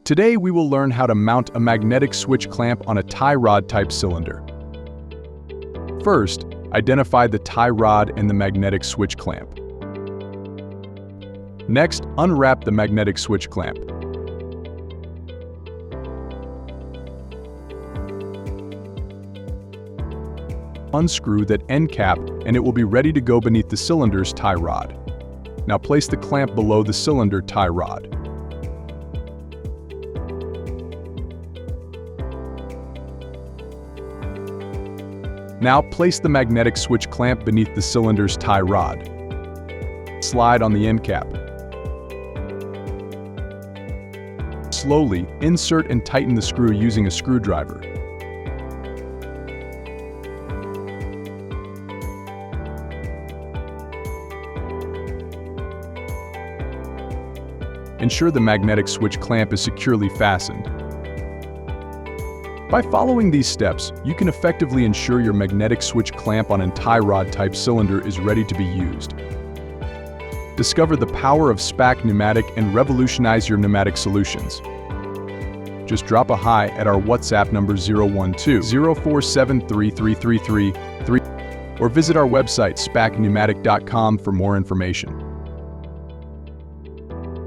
Today we will learn how to mount a magnetic switch clamp on a tie rod type cylinder. First, identify the tie rod and the magnetic switch clamp. Next, unwrap the magnetic switch clamp. Unscrew that end cap and it will be ready to go beneath the cylinder's tie rod. Now place the clamp below the cylinder tie rod. Now place the magnetic switch clamp beneath the cylinder's tie rod. Slide on the end cap. Slowly insert and tighten the screw using a screwdriver. Ensure the magnetic switch clamp is securely fastened. By following these steps, you can effectively ensure your magnetic switch clamp on a tie rod type cylinder is ready to be used. Discover the power of SPAC Pneumatic and revolutionize your pneumatic solutions. Just drop a hi at our WhatsApp number 012-047-3333 or visit our website spacpneumatic.com for more information.